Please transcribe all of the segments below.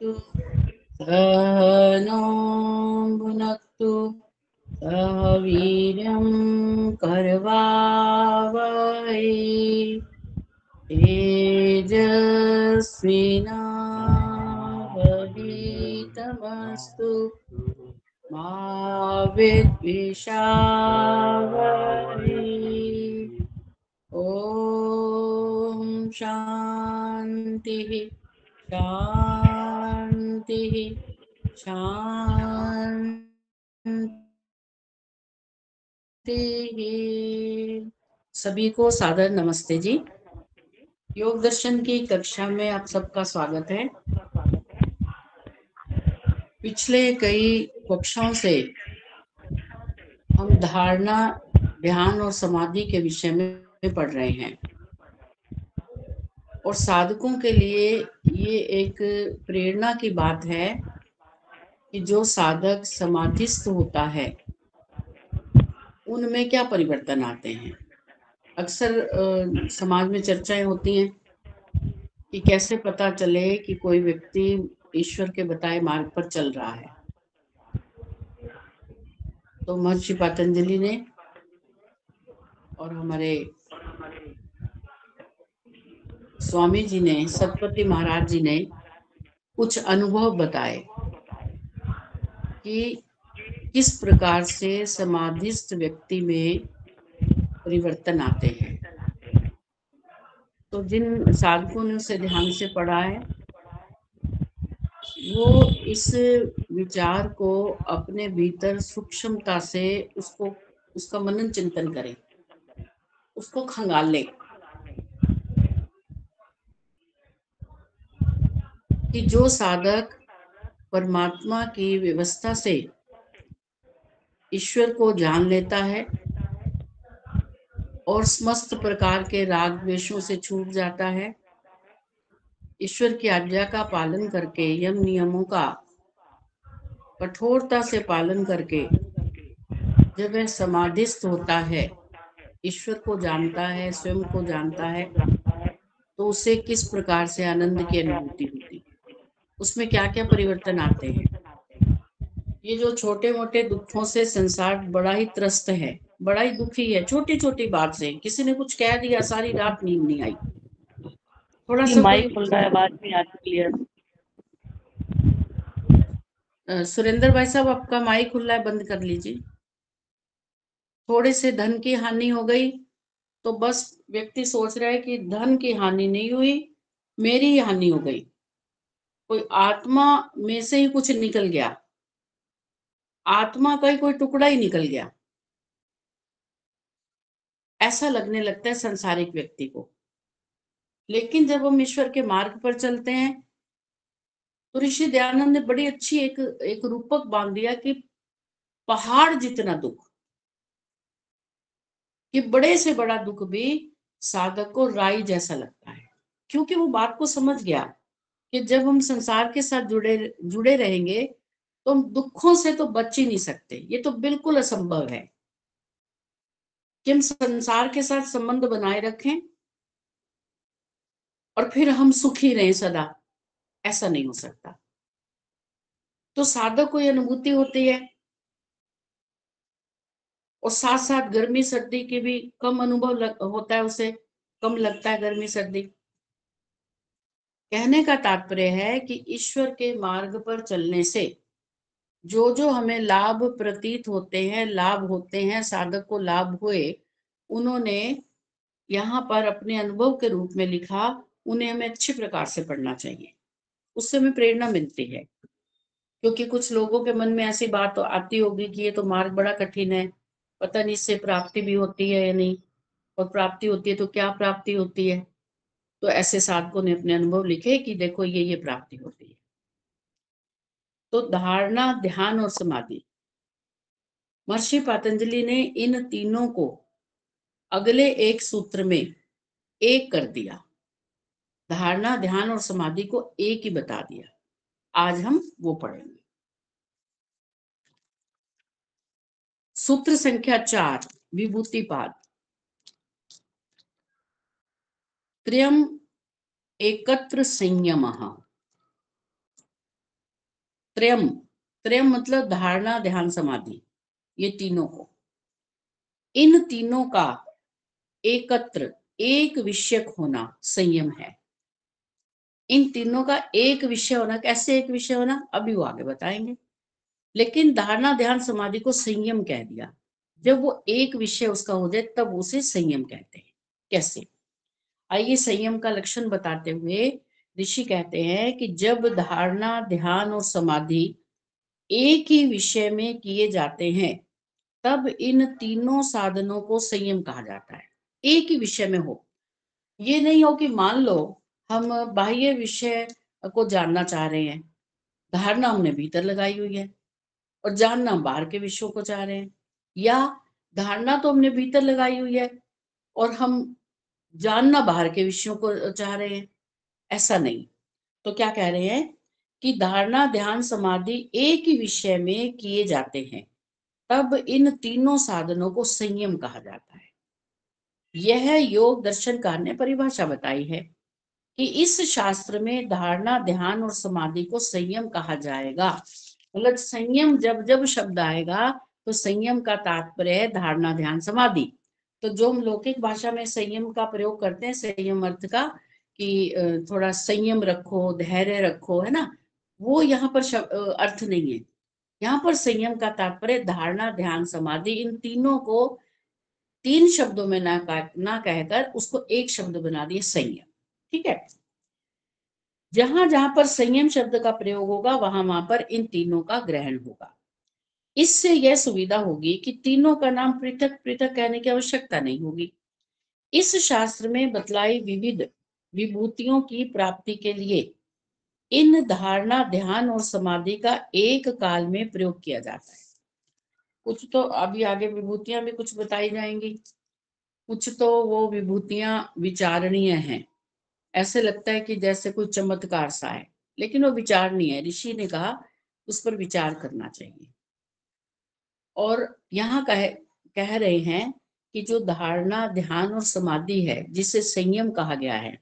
सहनो भुनक्तु सह वीर्यं करवावहै तेजस्विनावधीतमस्तु मा विद्विषावहै। ॐ शान्तिः शान्तिः शान्तिः। सभी को सादर नमस्ते जी। योग दर्शन की कक्षा में आप सबका स्वागत है। पिछले कई कक्षाओं से हम धारणा, ध्यान और समाधि के विषय में पढ़ रहे हैं और साधकों के लिए ये एक प्रेरणा की बात है कि जो साधक समाधिस्थ होता है उनमें क्या परिवर्तन आते हैं। अक्सर समाज में चर्चाएं होती हैं कि कैसे पता चले कि कोई व्यक्ति ईश्वर के बताए मार्ग पर चल रहा है। तो महर्षि पतंजलि ने और हमारे स्वामी जी ने, सतपति महाराज जी ने कुछ अनुभव बताए कि किस प्रकार से समाधिस्थ व्यक्ति में परिवर्तन आते हैं। तो जिन साधकों ने उसे ध्यान से पढ़ा है वो इस विचार को अपने भीतर सूक्ष्मता से उसका मनन चिंतन करें, उसको खंगाले कि जो साधक परमात्मा की व्यवस्था से ईश्वर को जान लेता है और समस्त प्रकार के राग द्वेषों से छूट जाता है, ईश्वर की आज्ञा का पालन करके, यम नियमों का कठोरता से पालन करके जब वह समाधिस्थ होता है, ईश्वर को जानता है, स्वयं को जानता है, तो उसे किस प्रकार से आनंद की अनुभूति होती, उसमें क्या क्या परिवर्तन आते हैं। ये जो छोटे मोटे दुखों से संसार बड़ा ही त्रस्त है, बड़ा ही दुखी है, छोटी छोटी बात से किसी ने कुछ कह दिया, सारी रात नींद नहीं आई। थोड़ा सा कोई माइक खुल रहा है, आवाज नहीं आती क्लियर। सुरेंद्र भाई साहब, आपका माइक खुला है, बंद कर लीजिए। थोड़े से धन की हानि हो गई तो बस व्यक्ति सोच रहा है कि धन की हानि नहीं हुई, मेरी ही हानि हो गई। कोई आत्मा में से ही कुछ निकल गया, आत्मा का ही कोई टुकड़ा ही निकल गया, ऐसा लगने लगता है संसारिक व्यक्ति को। लेकिन जब हम ईश्वर के मार्ग पर चलते हैं तो ऋषि दयानंद ने बड़ी अच्छी एक रूपक बांध दिया कि पहाड़ जितना दुख, कि बड़े से बड़ा दुख भी साधक को राई जैसा लगता है, क्योंकि वो बात को समझ गया कि जब हम संसार के साथ जुड़े जुड़े रहेंगे तो हम दुखों से तो बच ही नहीं सकते। ये तो बिल्कुल असंभव है कि हम संसार के साथ संबंध बनाए रखें और फिर हम सुखी रहें सदा, ऐसा नहीं हो सकता। तो साधक को ये अनुभूति होती है और साथ साथ गर्मी सर्दी की भी कम अनुभव होता है, उसे कम लगता है गर्मी सर्दी। कहने का तात्पर्य है कि ईश्वर के मार्ग पर चलने से जो जो हमें लाभ प्रतीत होते हैं, लाभ होते हैं, साधक को लाभ हुए, उन्होंने यहाँ पर अपने अनुभव के रूप में लिखा। उन्हें हमें अच्छी प्रकार से पढ़ना चाहिए, उससे हमें प्रेरणा मिलती है। क्योंकि कुछ लोगों के मन में ऐसी बात तो आती होगी कि ये तो मार्ग बड़ा कठिन है, पता नहीं इससे प्राप्ति भी होती है या नहीं, और प्राप्ति होती है तो क्या प्राप्ति होती है। तो ऐसे साधकों ने अपने अनुभव लिखे कि देखो ये प्राप्ति होती है। तो धारणा, ध्यान और समाधि, महर्षि पतंजलि ने इन तीनों को अगले एक सूत्र में एक कर दिया। धारणा, ध्यान और समाधि को एक ही बता दिया। आज हम वो पढ़ेंगे। सूत्र संख्या 4, विभूतिपाद। त्र्यम एकत्र संयमः। त्रयम, त्रयम मतलब धारणा, ध्यान, समाधि, ये तीनों को, इन तीनों का एकत्र एक विषयक होना संयम है। इन तीनों का एक विषय होना, कैसे एक विषय होना अभी वो आगे बताएंगे। लेकिन धारणा, ध्यान, समाधि को संयम कह दिया। जब वो एक विषय उसका हो जाए तब उसे संयम कहते हैं। कैसे? आइए संयम का लक्षण बताते हुए ऋषि कहते हैं कि जब धारणा, ध्यान और समाधि एक ही विषय में किए जाते हैं तब इन तीनों साधनों को संयम कहा जाता है। एक ही विषय में हो, ये नहीं हो कि मान लो हम बाह्य विषय को जानना चाह रहे हैं, धारणा हमने भीतर लगाई हुई है और जानना बाहर के विषयों को चाह रहे हैं, या धारणा तो हमने भीतर लगाई हुई है और हम जानना बाहर के विषयों को चाह रहे हैं। ऐसा नहीं। तो क्या कह रहे हैं कि धारणा, ध्यान, समाधि एक ही विषय में किए जाते हैं तब इन तीनों साधनों को संयम कहा जाता है। यह योग दर्शनकार ने परिभाषा बताई है कि इस शास्त्र में धारणा, ध्यान और समाधि को संयम कहा जाएगा। मतलब संयम जब जब शब्द आएगा तो संयम का तात्पर्य है धारणा, ध्यान, समाधि। तो जो हम लौकिक भाषा में संयम का प्रयोग करते हैं, संयम अर्थ का कि थोड़ा संयम रखो, धैर्य रखो, है ना, वो यहाँ पर अर्थ नहीं है। यहाँ पर संयम का तात्पर्य धारणा, ध्यान, समाधि, इन तीनों को तीन शब्दों में ना कहकर उसको एक शब्द बना दिए, संयम। ठीक है। जहां जहां पर संयम शब्द का प्रयोग होगा वहां वहां पर इन तीनों का ग्रहण होगा। इससे यह सुविधा होगी कि तीनों का नाम पृथक पृथक कहने की आवश्यकता नहीं होगी। इस शास्त्र में बतलाई विविध विभूतियों की प्राप्ति के लिए इन धारणा, ध्यान और समाधि का एक काल में प्रयोग किया जाता है। कुछ तो अभी आगे विभूतियां भी कुछ बताई जाएंगी, कुछ तो वो विभूतियां विचारणीय हैं। ऐसे लगता है कि जैसे कोई चमत्कार सा है, लेकिन वो विचार नहीं है। ऋषि ने कहा उस पर विचार करना चाहिए। और यहाँ कह रहे हैं कि जो धारणा, ध्यान और समाधि है जिसे संयम कहा गया है,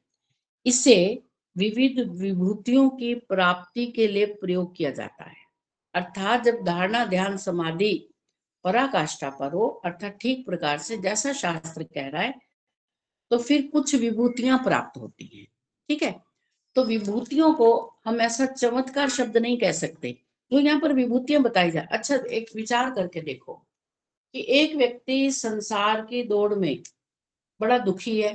इसे विविध विभूतियों की प्राप्ति के लिए प्रयोग किया जाता है। अर्थात जब धारणा, ध्यान, समाधि पराकाष्ठा पर हो, अर्थात ठीक प्रकार से जैसा शास्त्र कह रहा है, तो फिर कुछ विभूतियां प्राप्त होती हैं। ठीक है। तो विभूतियों को हम ऐसा चमत्कार शब्द नहीं कह सकते। तो यहाँ पर विभूतियां बताई जाए। अच्छा, एक विचार करके देखो कि एक व्यक्ति संसार की दौड़ में बड़ा दुखी है,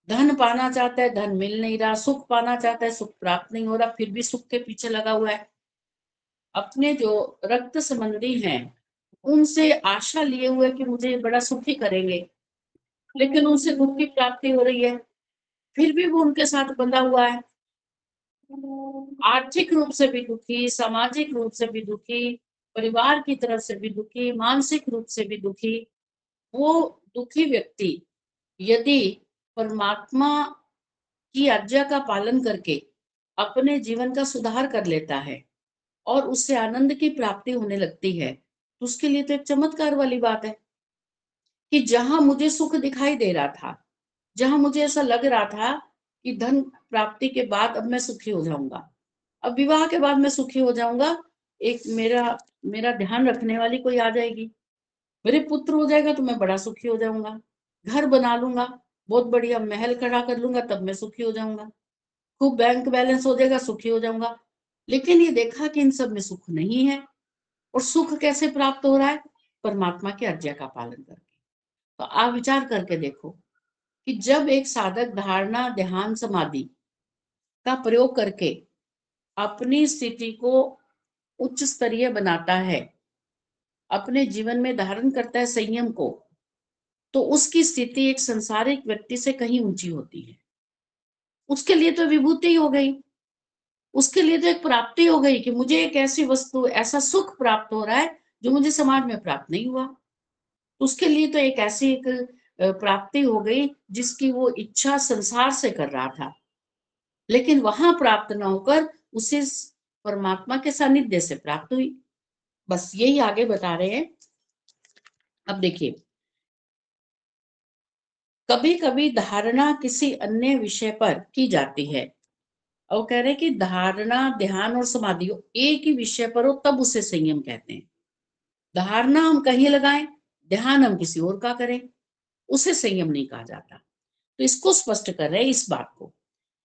धन पाना चाहता है, धन मिल नहीं रहा, सुख पाना चाहता है, सुख प्राप्त नहीं हो रहा, फिर भी सुख के पीछे लगा हुआ है। अपने जो रक्त संबंधी हैं उनसे आशा लिए हुए कि मुझे बड़ा सुखी करेंगे, लेकिन उनसे दुख की प्राप्ति हो रही है, फिर भी वो उनके साथ बंधा हुआ है। आर्थिक रूप से भी दुखी, सामाजिक रूप से भी दुखी, परिवार की तरफ से भी दुखी, मानसिक रूप से भी दुखी। वो दुखी व्यक्ति यदि परमात्मा की आज्ञा का पालन करके अपने जीवन का सुधार कर लेता है और उससे आनंद की प्राप्ति होने लगती है, तो उसके लिए तो एक चमत्कार वाली बात है कि जहां मुझे सुख दिखाई दे रहा था, जहां मुझे ऐसा लग रहा था कि धन प्राप्ति के बाद अब मैं सुखी हो जाऊंगा, अब विवाह के बाद मैं सुखी हो जाऊंगा, एक मेरा मेरा ध्यान रखने वाली कोई आ जाएगी, मेरे पुत्र हो जाएगा तो मैं बड़ा सुखी हो जाऊंगा, घर बना लूंगा, बहुत बढ़िया महल खड़ा कर लूंगा, तब मैं सुखी हो जाऊंगा, खूब बैंक बैलेंस हो जाएगा, सुखी हो जाऊंगा। लेकिन ये देखा कि इन सब में सुख नहीं है। और सुख कैसे प्राप्त हो रहा है? परमात्मा की आज्ञा का पालन करके। तो आप विचार करके देखो कि जब एक साधक धारणा, ध्यान, समाधि का प्रयोग करके अपनी स्थिति को उच्च स्तरीय बनाता है, अपने जीवन में धारण करता है संयम को, तो उसकी स्थिति एक संसारिक व्यक्ति से कहीं ऊंची होती है। उसके लिए तो विभूति हो गई, उसके लिए तो एक प्राप्ति हो गई कि मुझे एक ऐसी वस्तु, ऐसा सुख प्राप्त हो रहा है जो मुझे समाज में प्राप्त नहीं हुआ। उसके लिए तो एक ऐसी एक प्राप्ति हो गई जिसकी वो इच्छा संसार से कर रहा था, लेकिन वहां प्राप्त न होकर उसे परमात्मा के सानिध्य से प्राप्त हुई। बस यही आगे बता रहे हैं। अब देखिए, कभी कभी धारणा किसी अन्य विषय पर की जाती है, और कह रहे हैं कि धारणा, ध्यान और समाधि एक ही विषय पर हो तब उसे संयम कहते हैं। धारणा हम कहीं लगाएं, ध्यान हम किसी और का करें, उसे संयम नहीं कहा जाता। तो इसको स्पष्ट कर रहे हैं इस बात को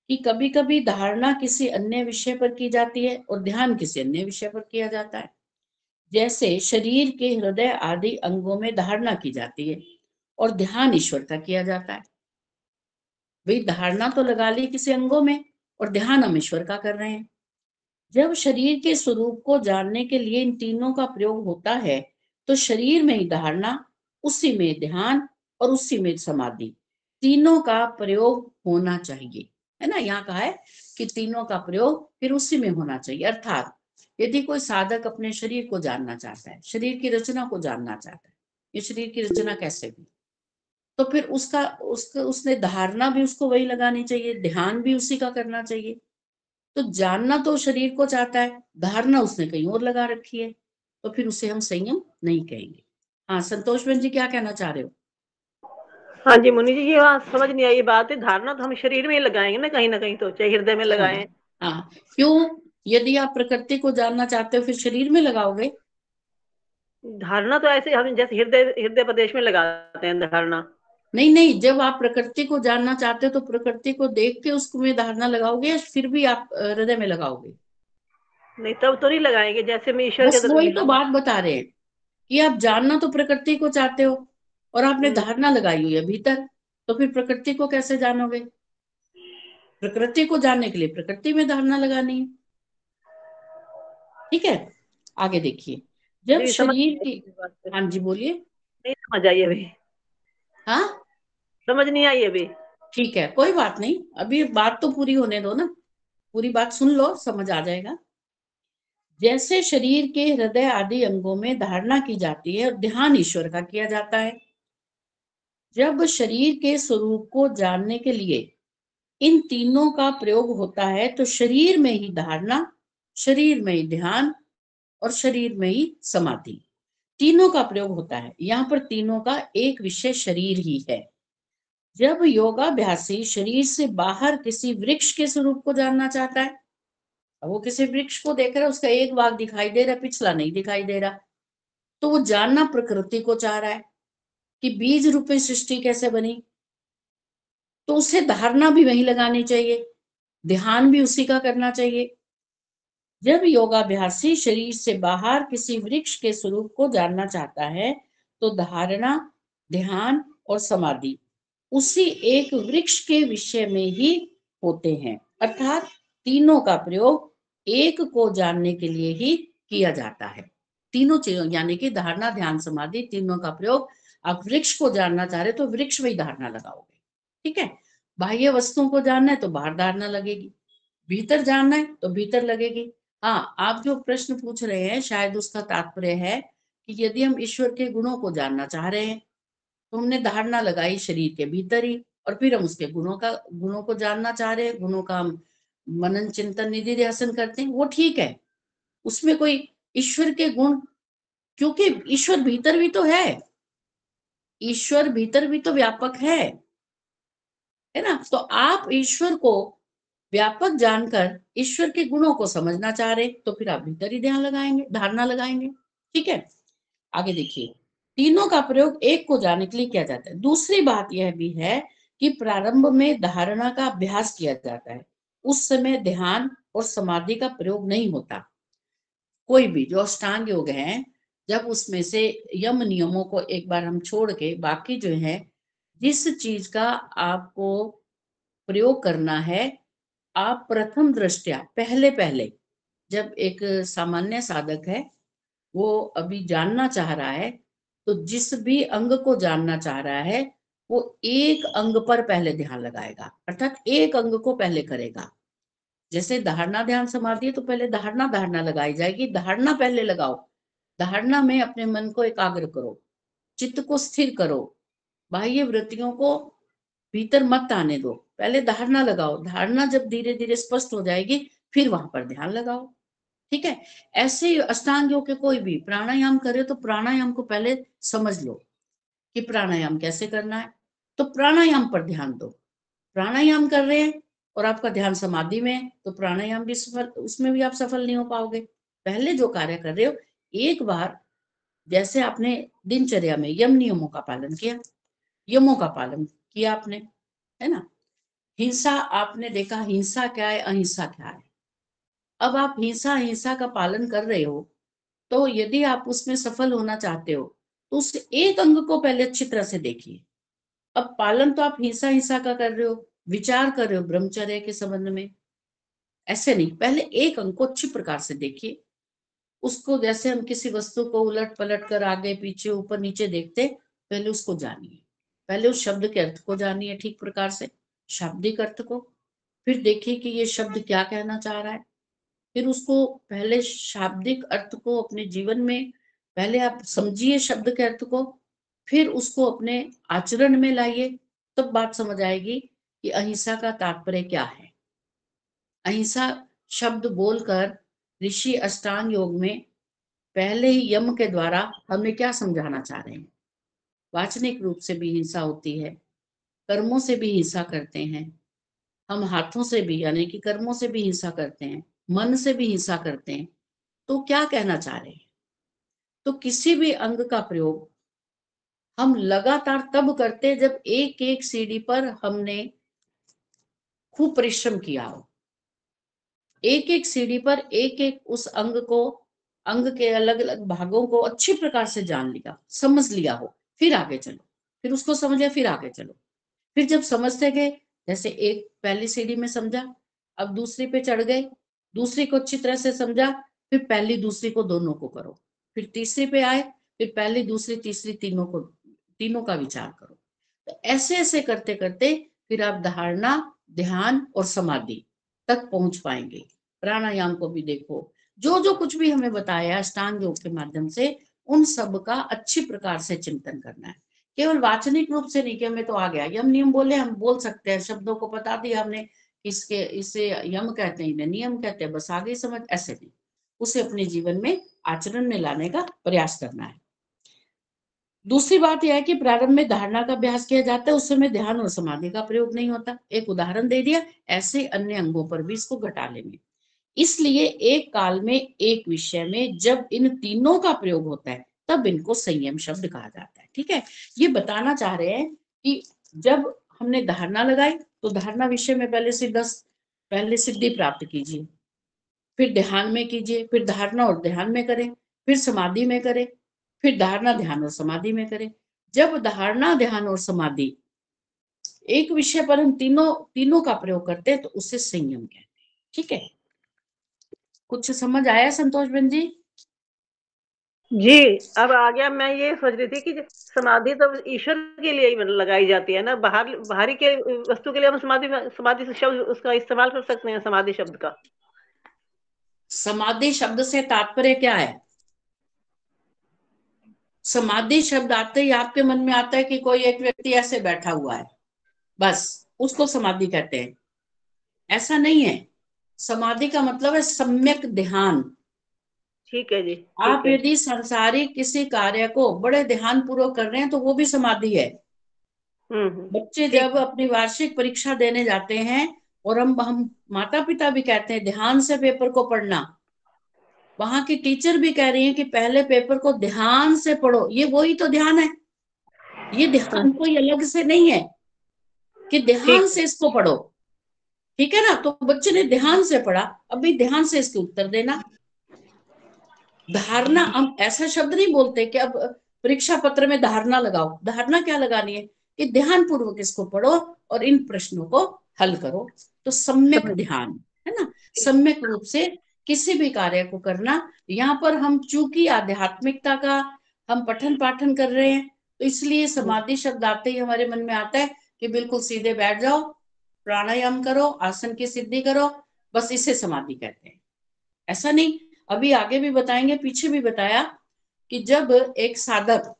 कि कभी कभी धारणा किसी अन्य विषय पर की जाती है और ध्यान किसी अन्य विषय पर किया जाता है। जैसे शरीर के हृदय आदि अंगों में धारणा की जाती है और ध्यान ईश्वर का किया जाता है। भाई धारणा तो लगा ली किसी अंगों में और ध्यान हम ईश्वर का कर रहे हैं। जब शरीर के स्वरूप को जानने के लिए इन तीनों का प्रयोग होता है तो शरीर में ही धारणा, उसी में ध्यान और उसी में समाधि, तीनों का प्रयोग होना चाहिए। है ना, यहाँ कहा है कि तीनों का प्रयोग फिर उसी में होना चाहिए। अर्थात यदि कोई साधक अपने शरीर को जानना चाहता है, शरीर की रचना को जानना चाहता है, ये शरीर की रचना कैसे हुई, तो फिर उसने धारणा भी उसको वही लगानी चाहिए, ध्यान भी उसी का करना चाहिए। तो जानना तो शरीर को चाहता है, धारणा उसने कहीं और लगा रखी है, तो फिर उसे हम संयम नहीं कहेंगे। हाँ संतोष बहन जी, क्या कहना चाह रहे हो? हाँ जी मुनि जी, ये बात समझ नहीं आई। बात है धारणा तो हम शरीर में ही लगाएंगे ना कहीं, तो चाहे हृदय में हाँ लगाएं। हाँ, क्यों? यदि आप प्रकृति को जानना चाहते हो फिर शरीर में लगाओगे। धारणा तो ऐसे हम जैसे हृदय हृदय प्रदेश में लगाते हैं धारणा। नहीं नहीं, जब आप प्रकृति को जानना चाहते हो तो प्रकृति को देख के उसमें धारणा लगाओगे या फिर भी आप हृदय में लगाओगे? नहीं तब तो नहीं लगाएंगे, जैसे मैं ईश्वर बस के वही तो बात बता रहे हैं कि आप जानना तो प्रकृति को चाहते हो और आपने धारणा लगाई हुई है भीतर, तो फिर प्रकृति को कैसे जानोगे? प्रकृति को जानने के लिए प्रकृति में धारणा लगानी है। ठीक है, आगे देखिए। जब जी समझ शरीर नहीं आई की, इस बात से। हाँ जी बोलिए। नहीं समझ आई अभी। हाँ समझ नहीं आई अभी। ठीक है, कोई बात नहीं, अभी बात तो पूरी होने दो ना, पूरी बात सुन लो, समझ आ जाएगा। जैसे शरीर के हृदय आदि अंगों में धारणा की जाती है और ध्यान ईश्वर का किया जाता है। जब शरीर के स्वरूप को जानने के लिए इन तीनों का प्रयोग होता है तो शरीर में ही धारणा, शरीर में ही ध्यान और शरीर में ही समाधि, तीनों का प्रयोग होता है। यहाँ पर तीनों का एक विषय शरीर ही है। जब योगाभ्यासी शरीर से बाहर किसी वृक्ष के स्वरूप को जानना चाहता है, अब वो किसी वृक्ष को देख रहा है, उसका एक भाग दिखाई दे रहा है, पिछला नहीं दिखाई दे रहा, तो वो जानना प्रकृति को चाह रहा है कि बीज रूपी सृष्टि कैसे बनी, तो उसे धारणा भी वही लगानी चाहिए, ध्यान भी उसी का करना चाहिए। जब योगाभ्यासी शरीर से बाहर किसी वृक्ष के स्वरूप को जानना चाहता है तो धारणा, ध्यान और समाधि उसी एक वृक्ष के विषय में ही होते हैं। अर्थात तीनों का प्रयोग एक को जानने के लिए ही किया जाता है। तीनों चीजों यानी कि धारणा, ध्यान, समाधि, तीनों का प्रयोग, आप वृक्ष को जानना चाह रहे तो वृक्ष में ही धारणा लगाओगे। ठीक है, बाह्य वस्तुओं को जानना है तो बाहर धारणा लगेगी, भीतर जानना है तो भीतर लगेगी। हाँ, आप जो प्रश्न पूछ रहे हैं शायद उसका तात्पर्य है कि यदि हम ईश्वर के गुणों को जानना चाह रहे हैं तो हमने धारणा लगाई शरीर के भीतर ही, और फिर हम उसके गुणों को जानना चाह रहे हैं, गुणों का हम मनन चिंतन निधि ध्यासन करते हैं, वो ठीक है, उसमें कोई ईश्वर के गुण, क्योंकि ईश्वर भीतर भी तो है, ईश्वर भीतर भी तो व्यापक है ना। तो आप ईश्वर को व्यापक जानकर ईश्वर के गुणों को समझना चाह रहे तो फिर आप भीतर ही ध्यान लगाएंगे, धारणा लगाएंगे। ठीक है, आगे देखिए। तीनों का प्रयोग एक को जानने के लिए किया जाता है। दूसरी बात यह भी है कि प्रारंभ में धारणा का अभ्यास किया जाता है, उस समय ध्यान और समाधि का प्रयोग नहीं होता। कोई भी जो अष्टांग योग है, जब उसमें से यम नियमों को एक बार हम छोड़ के बाकी जो है, जिस चीज का आपको प्रयोग करना है, आप प्रथम दृष्टया पहले पहले, जब एक सामान्य साधक है वो अभी जानना चाह रहा है तो जिस भी अंग को जानना चाह रहा है वो एक अंग पर पहले ध्यान लगाएगा, अर्थात एक अंग को पहले करेगा। जैसे धारणा, ध्यान, समाधि तो पहले धारणा धारणा लगाई जाएगी, धारणा पहले लगाओ, धारणा में अपने मन को एकाग्र करो, चित्त को स्थिर करो, बाह्य वृत्तियों को भीतर मत आने दो, पहले धारणा लगाओ, धारणा जब धीरे धीरे स्पष्ट हो जाएगी फिर वहां पर ध्यान लगाओ। ठीक है, ऐसे ही अष्टांग योग के कोई भी प्राणायाम करे तो प्राणायाम को पहले समझ लो कि प्राणायाम कैसे करना है, तो प्राणायाम पर ध्यान दो। प्राणायाम कर रहे हैं और आपका ध्यान समाधि में है, तो प्राणायाम भी सफल, उसमें भी आप सफल नहीं हो पाओगे। पहले जो कार्य कर रहे हो, एक बार जैसे आपने दिनचर्या में यम नियमों का पालन किया, यमों का पालन किया आपने, है ना। हिंसा आपने देखा, हिंसा क्या है, अहिंसा क्या है। अब आप हिंसा अहिंसा का पालन कर रहे हो, तो यदि आप उसमें सफल होना चाहते हो तो उस एक अंग को पहले अच्छी तरह से देखिए। अब पालन तो आप हिंसा हिंसा का कर रहे हो, विचार कर रहे हो ब्रह्मचर्य के संबंध में, ऐसे नहीं। पहले एक अंग को अच्छी प्रकार से देखिए उसको, जैसे हम किसी वस्तु को उलट पलट कर आगे पीछे ऊपर नीचे देखते, पहले उसको जानिए। पहले उस शब्द के अर्थ को जानिए ठीक प्रकार से, शाब्दिक अर्थ को। फिर देखिए कि ये शब्द क्या कहना चाह रहा है। फिर उसको पहले शाब्दिक अर्थ को अपने जीवन में पहले आप समझिए शब्द के अर्थ को, फिर उसको अपने आचरण में लाइए। तब बात समझ आएगी कि अहिंसा का तात्पर्य क्या है। अहिंसा शब्द बोलकर ऋषि अष्टांग योग में पहले ही यम के द्वारा हमें क्या समझाना चाह रहे हैं। वाचनिक रूप से भी हिंसा होती है, कर्मों से भी हिंसा करते हैं हम, हाथों से भी यानी कि कर्मों से भी हिंसा करते हैं, मन से भी हिंसा करते हैं। तो क्या कहना चाह रहे हैं, तो किसी भी अंग का प्रयोग हम लगातार तब करते हैं जब एक एक सीढ़ी पर हमने खूब परिश्रम किया हो, एक एक सीढ़ी पर एक एक उस अंग को, अंग के अलग अलग भागों को अच्छी प्रकार से जान लिया, समझ लिया हो, फिर आगे चलो। फिर उसको समझ लिया, फिर आगे चलो। फिर जब समझते गए, जैसे एक पहली सीढ़ी में समझा, अब दूसरी पे चढ़ गए, दूसरी को अच्छी तरह से समझा, फिर पहली दूसरी को दोनों को करो। फिर तीसरी पे आए, फिर पहली दूसरी तीसरी तीनों को, तीनों का विचार करो। तो ऐसे ऐसे करते करते फिर आप धारणा, ध्यान और समाधि तक पहुंच पाएंगे। प्राणायाम को भी देखो, जो जो कुछ भी हमें बताया अष्टांग योग के माध्यम से, उन सब का अच्छी प्रकार से चिंतन करना है। केवल वाचनिक रूप से नहीं कि हमें तो आ गया, यम नियम बोले, हम बोल सकते हैं, शब्दों को बता दिया हमने, इसके इसे यम कहते हैं, इन्हें नियम कहते हैं, बस आगे समझ, ऐसे नहीं। उसे अपने जीवन में आचरण में लाने का प्रयास करना है। दूसरी बात यह है कि प्रारंभ में धारणा का अभ्यास किया जाता है, उस समय ध्यान और समाधि का प्रयोग नहीं होता। एक उदाहरण दे दिया, ऐसे अन्य अंगों पर भी इसको घटा लेंगे। इसलिए एक काल में एक विषय में जब इन तीनों का प्रयोग होता है, तब इनको संयम शब्द कहा जाता है। ठीक है, ये बताना चाह रहे हैं कि जब हमने धारणा लगाई, तो धारणा विषय में पहले सिद्धि प्राप्त कीजिए, फिर ध्यान में कीजिए, फिर धारणा और ध्यान में करें, फिर समाधि में करें, फिर धारणा ध्यान और समाधि में करें। जब धारणा ध्यान और समाधि एक विषय पर हम तीनों का प्रयोग करते हैं, तो उसे संयम कहते हैं। ठीक है, कुछ समझ आया संतोष बहन जी? जी, अब आ गया। मैं ये सोच रही थी कि समाधि तो ईश्वर के लिए ही लगाई जाती है ना, बाहरी के वस्तु के लिए हम समाधि शब्द उसका इस्तेमाल कर सकते हैं, समाधि शब्द का। समाधि शब्द से तात्पर्य क्या है? समाधि शब्द आते ही आपके मन में आता है कि कोई एक व्यक्ति ऐसे बैठा हुआ है, बस उसको समाधि कहते हैं। ऐसा नहीं है। समाधि का मतलब है सम्यक ध्यान। ठीक है जी, आप ठीक है। यदि संसारिक किसी कार्य को बड़े ध्यान पूर्वक कर रहे हैं, तो वो भी समाधि है। बच्चे ठीक। जब अपनी वार्षिक परीक्षा देने जाते हैं, और हम माता पिता भी कहते हैं ध्यान से पेपर को पढ़ना, वहां की टीचर भी कह रही है कि पहले पेपर को ध्यान से पढ़ो, ये वही तो ध्यान है। ये हाँ, ध्यान कोई अलग से नहीं है कि ध्यान ठीक से इसको पढ़ो। ठीक है ना, तो बच्चे ने ध्यान से पढ़ा, अभी ध्यान से इसके उत्तर देना। धारणा, हम ऐसा शब्द नहीं बोलते कि अब परीक्षा पत्र में धारणा लगाओ। धारणा क्या लगानी है कि ध्यान पूर्वक इसको पढ़ो और इन प्रश्नों को हल करो। तो सम्यक समझ। ध्यान, है ना, सम्यक रूप से किसी भी कार्य को करना। यहाँ पर हम चूंकि आध्यात्मिकता का हम पठन पाठन कर रहे हैं, तो इसलिए समाधि शब्द आते ही हमारे मन में आता है कि बिल्कुल सीधे बैठ जाओ, प्राणायाम करो, आसन की सिद्धि करो, बस इसे समाधि कहते हैं। ऐसा नहीं, अभी आगे भी बताएंगे, पीछे भी बताया कि जब एक साधक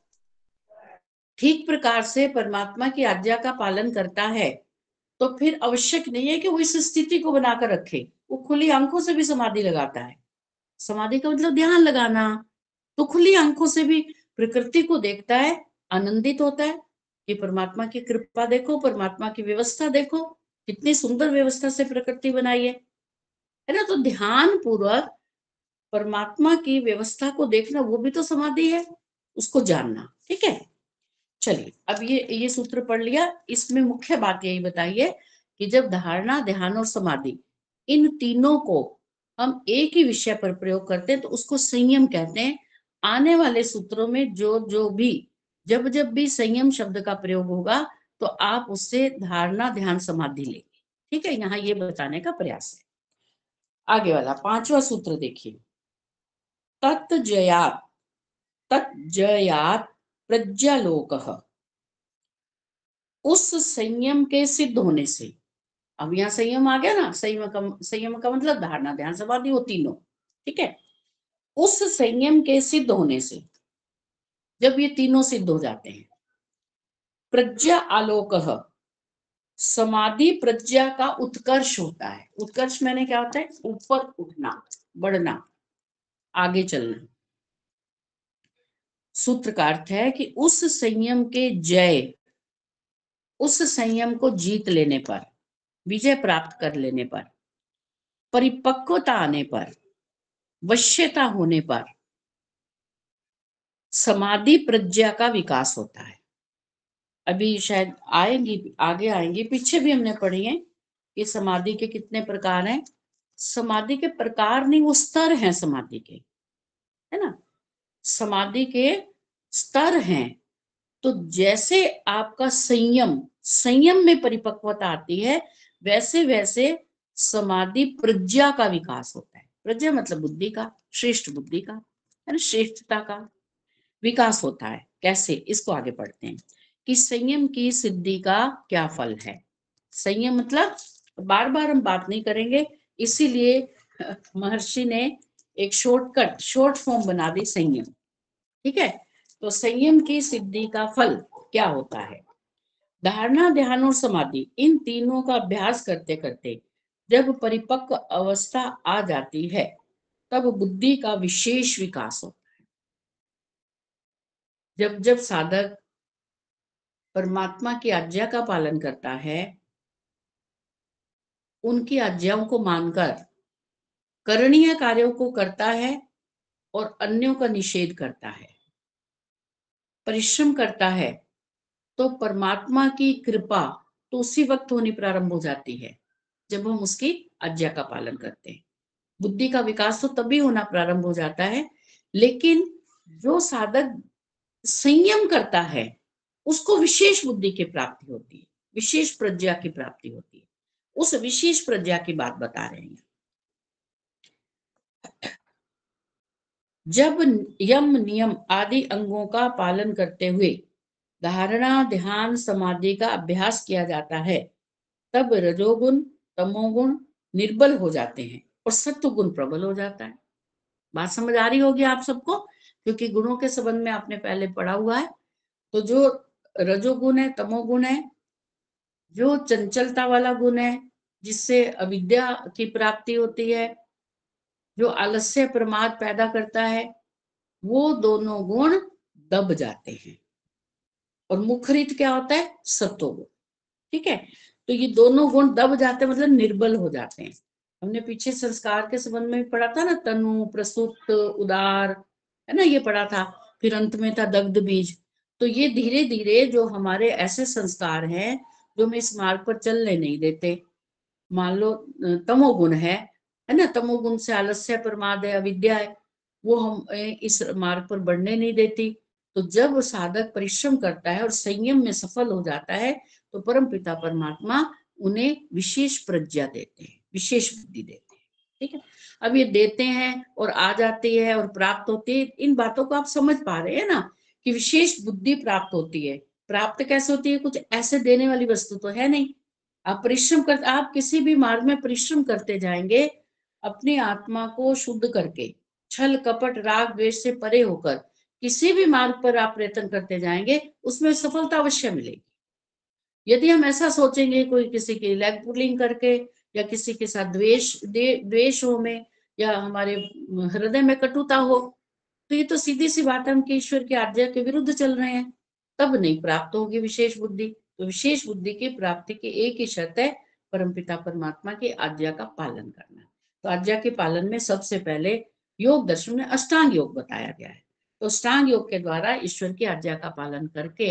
ठीक प्रकार से परमात्मा की आज्ञा का पालन करता है, तो फिर आवश्यक नहीं है कि वो इस स्थिति को बनाकर रखे, वो खुली आंखों से भी समाधि लगाता है। समाधि का मतलब ध्यान लगाना। तो खुली आंखों से भी प्रकृति को देखता है, आनंदित होता है कि परमात्मा की कृपा देखो, परमात्मा की व्यवस्था देखो, कितनी सुंदर व्यवस्था से प्रकृति बनाई है ना। तो ध्यान पूर्वक परमात्मा की व्यवस्था को देखना, वो भी तो समाधि है, उसको जानना। ठीक है, चलिए अब ये सूत्र पढ़ लिया। इसमें मुख्य बात यही बताइए कि जब धारणा, ध्यान और समाधि, इन तीनों को हम एक ही विषय पर प्रयोग करते हैं तो उसको संयम कहते हैं। आने वाले सूत्रों में जो भी जब भी संयम शब्द का प्रयोग होगा तो आप उससे धारणा, ध्यान, समाधि लेंगे। ठीक है, यहाँ ये बताने का प्रयास है। आगे वाला 5वां सूत्र देखिए, तत्जयात प्रज्ञालोकः, उस संयम के सिद्ध होने से। अब यहाँ संयम आ गया ना, संयम का मतलब धारणा, ध्यान, समाधि, वो तीनों। ठीक है, उस संयम के सिद्ध होने से, जब ये तीनों सिद्ध हो जाते हैं, प्रज्ञा आलोकः, समाधि प्रज्ञा का उत्कर्ष होता है। उत्कर्ष मैंने क्या होता है, ऊपर उठना, बढ़ना, आगे चलना। सूत्र का अर्थ है कि उस संयम के जय, उस संयम को जीत लेने पर, विजय प्राप्त कर लेने पर, परिपक्वता आने पर, वश्यता होने पर समाधि प्रज्ञा का विकास होता है। अभी शायद आगे आएंगी, पीछे भी हमने पढ़ी है कि समाधि के कितने प्रकार हैं। समाधि के प्रकार नहीं, वो स्तर हैं समाधि के, है ना। समाधि के स्तर हैं। तो जैसे आपका संयम में परिपक्वता आती है, वैसे वैसे समाधि प्रज्ञा का विकास होता है। प्रज्ञा मतलब बुद्धि का, श्रेष्ठ बुद्धि का, है ना, श्रेष्ठता का विकास होता है। कैसे, इसको आगे पढ़ते हैं कि संयम की सिद्धि का क्या फल है। संयम मतलब, बार बार हम बात नहीं करेंगे, इसीलिए महर्षि ने एक शॉर्ट फॉर्म बना दी, संयम। ठीक है, तो संयम की सिद्धि का फल क्या होता है। धारणा, ध्यान और समाधि, इन तीनों का अभ्यास करते करते जब परिपक्व अवस्था आ जाती है, तब बुद्धि का विशेष विकास होता है। जब साधक परमात्मा की आज्ञा का पालन करता है, उनकी आज्ञाओं को मानकर करणीय कार्यों को करता है और अन्यों का निषेध करता है, परिश्रम करता है, तो परमात्मा की कृपा तो उसी वक्त होनी प्रारंभ हो जाती है जब हम उसकी आज्ञा का पालन करते हैं। बुद्धि का विकास तो तभी होना प्रारंभ हो जाता है। लेकिन जो साधक संयम करता है, उसको विशेष बुद्धि की प्राप्ति होती है, विशेष प्रज्ञा की प्राप्ति होती है। उस विशेष प्रज्ञा की बात बता रहे हैं। जब यम नियम आदि अंगों का पालन करते हुए धारणा, ध्यान, समाधि का अभ्यास किया जाता है, तब रजोगुण, तमोगुण निर्बल हो जाते हैं और सत्वगुण प्रबल हो जाता है। बात समझ आ रही होगी आप सबको, क्योंकि गुणों के संबंध में आपने पहले पढ़ा हुआ है। तो जो रजोगुण है, तमोगुण है, जो चंचलता वाला गुण है जिससे अविद्या की प्राप्ति होती है, जो आलस्य प्रमाद पैदा करता है, वो दोनों गुण दब जाते हैं। और मुखरित क्या होता है, सत्वगुण। ठीक है, तो ये दोनों गुण दब जाते हैं, मतलब निर्बल हो जाते हैं। हमने पीछे संस्कार के संबंध में पढ़ा था ना, तनु, प्रसुप्त, उदार, है ना, ये पढ़ा था। फिर अंत में था दग्ध बीज। तो ये धीरे धीरे जो हमारे ऐसे संस्कार हैं जो हमें इस मार्ग पर चलने नहीं देते। मान लो तमोगुण है ना, तमोगुण से आलस्य, प्रमाद है, अविद्या है, वो हम इस मार्ग पर बढ़ने नहीं देती। तो जब साधक परिश्रम करता है और संयम में सफल हो जाता है, तो परम पिता परमात्मा उन्हें विशेष प्रज्ञा देते हैं, विशेष बुद्धि देते हैं। ठीक है, अब ये देते हैं और आ जाती है और प्राप्त होती है। इन बातों को आप समझ पा रहे हैं ना, कि विशेष बुद्धि प्राप्त होती है। प्राप्त कैसे होती है, कुछ ऐसे देने वाली वस्तु तो है नहीं। आप परिश्रम कर, आप किसी भी मार्ग में परिश्रम करते जाएंगे, अपनी आत्मा को शुद्ध करके, छल कपट राग द्वेष से परे होकर किसी भी मार्ग पर आप प्रयत्न करते जाएंगे, उसमें सफलता अवश्य मिलेगी। यदि हम ऐसा सोचेंगे, कोई किसी की लेग पुलिंग करके, या किसी के साथ द्वेष हो में, या हमारे हृदय में कटुता हो, तो ये तो सीधी सी बात है, हम कि ईश्वर की आज्ञा के विरुद्ध चल रहे हैं, तब नहीं प्राप्त होगी विशेष बुद्धि। तो विशेष बुद्धि की प्राप्ति की एक ही शर्त है, परमपिता परमात्मा की आज्ञा का पालन करना। तो आज्ञा के पालन में सबसे पहले योग दर्शन में अष्टांग योग बताया गया है। तो अष्टांग योग के द्वारा ईश्वर की आज्ञा का पालन करके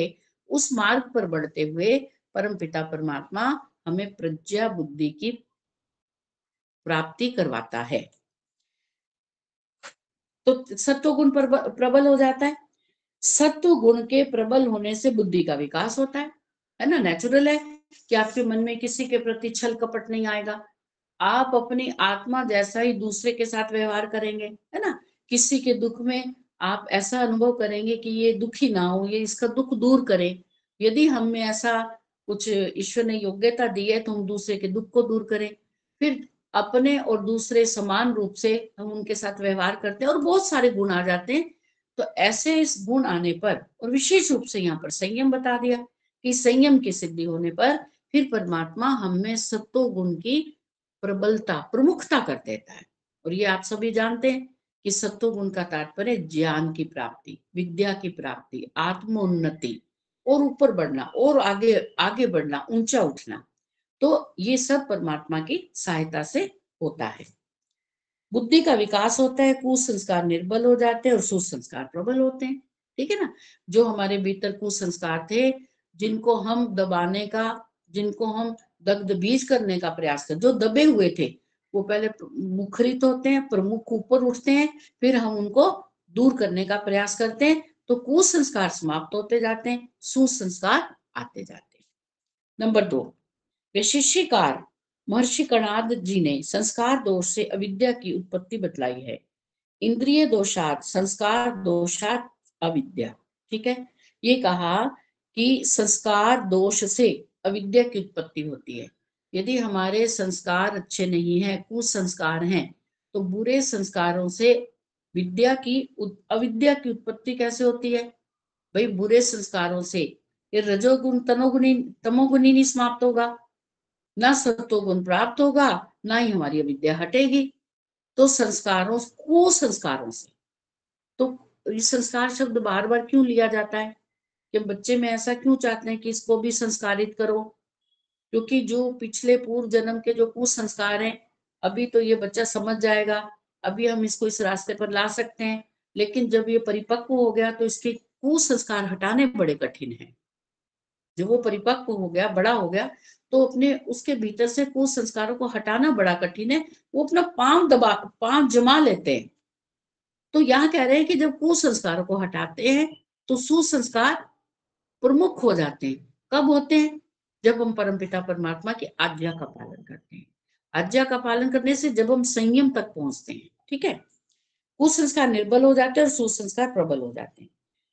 उस मार्ग पर बढ़ते हुए परमपिता परमात्मा हमें प्रज्ञा बुद्धि की प्राप्ति करवाता है। तो सत्व गुण प्रबल हो जाता है। सत्व गुण के प्रबल होने से बुद्धि का विकास होता है ना। नेचुरल है कि आपके मन में किसी के प्रति छल कपट नहीं आएगा। आप अपनी आत्मा जैसा ही दूसरे के साथ व्यवहार करेंगे, है ना। किसी के दुख में आप ऐसा अनुभव करेंगे कि ये दुखी ना हो, ये इसका दुख दूर करे। यदि हम में ऐसा कुछ ईश्वर ने योग्यता दी है तो हम दूसरे के दुख को दूर करें। फिर अपने और दूसरे समान रूप से हम उनके साथ व्यवहार करते हैं और बहुत सारे गुण आ जाते हैं। तो ऐसे इस गुण आने पर, और विशेष रूप से यहाँ पर संयम बता दिया कि संयम की सिद्धि होने पर फिर परमात्मा हमें सत्व गुण की प्रबलता, प्रमुखता कर देता है। और ये आप सभी जानते हैं कि सत्व गुण का तात्पर्य ज्ञान की प्राप्ति, विद्या की प्राप्ति, आत्मोन्नति और ऊपर बढ़ना और आगे आगे बढ़ना, ऊंचा उठना। तो ये सब परमात्मा की सहायता से होता है। बुद्धि का विकास होता है, कुसंस्कार निर्बल हो जाते हैं और सुसंस्कार प्रबल होते हैं। ठीक है ना। जो हमारे भीतर कुसंस्कार थे, जिनको हम दबाने का, जिनको हम दग्ध बीज करने का प्रयास करते, जो दबे हुए थे, वो पहले मुखरित होते हैं, प्रमुख ऊपर उठते हैं, फिर हम उनको दूर करने का प्रयास करते हैं। तो कुसंस्कार समाप्त होते जाते हैं, सुसंस्कार आते जाते हैं। नंबर 2, वैशेषिकार महर्षि कणाद जी ने संस्कार दोष से अविद्या की उत्पत्ति बतलाई है। इंद्रिय दोषात संस्कार दोषात अविद्या। ठीक है। ये कहा कि संस्कार दोष से अविद्या की उत्पत्ति होती है। यदि हमारे संस्कार अच्छे नहीं है, कुसंस्कार हैं, तो बुरे संस्कारों से विद्या की अविद्या की उत्पत्ति कैसे होती है? भाई बुरे संस्कारों से ये रजोगुण तमोगुणी नहीं समाप्त होगा, ना सत्वगुण प्राप्त होगा, ना ही हमारी अविद्या हटेगी। तो संस्कारों, कुसंस्कारों से, तो ये संस्कार शब्द बार बार क्यों लिया जाता है कि बच्चे में ऐसा क्यों चाहते हैं कि इसको भी संस्कारित करो? क्योंकि जो पिछले पूर्व जन्म के जो कुसंस्कार हैं, अभी तो ये बच्चा समझ जाएगा, अभी हम इसको इस रास्ते पर ला सकते हैं, लेकिन जब ये परिपक्व हो गया तो इसके कुसंस्कार हटाने बड़े कठिन हैं। जब वो परिपक्व हो गया, बड़ा हो गया, तो अपने उसके भीतर से कुसंस्कारों को हटाना बड़ा कठिन है। वो अपना पांव जमा लेते हैं। तो यहाँ कह रहे हैं कि जब कुसंस्कारों को हटाते हैं तो सुसंस्कार प्रमुख हो जाते हैं। कब होते हैं? जब हम परमपिता परमात्मा की आज्ञा का पालन करते हैं। आज्ञा का पालन करने से जब हम संयम तक पहुंचते हैं, ठीक है, कुसंस्कार निर्बल हो जाते हैं और सुसंस्कार प्रबल हो जाते हैं।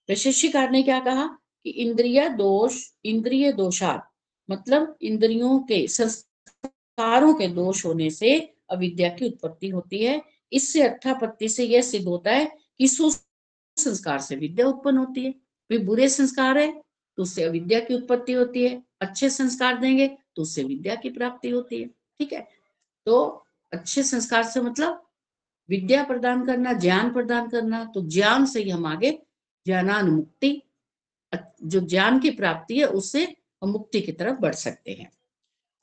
वैशेषिकार ने क्या कहा कि इंद्रिय दोषात, मतलब इंद्रियों के संस्कारों के दोष होने से अविद्या की उत्पत्ति होती है। इससे अर्थापत्ति से यह सिद्ध होता है कि सुसंस्कार से विद्या उत्पन्न होती है। फिर बुरे संस्कार है तो उससे अविद्या की उत्पत्ति होती है, अच्छे संस्कार देंगे तो उससे विद्या की प्राप्ति होती है। ठीक है। तो अच्छे संस्कार से मतलब विद्या प्रदान करना, ज्ञान प्रदान करना। तो ज्ञान से ही हम आगे ज्ञानानुमुक्ति, जो ज्ञान की प्राप्ति है, उससे हम मुक्ति की तरफ बढ़ सकते हैं।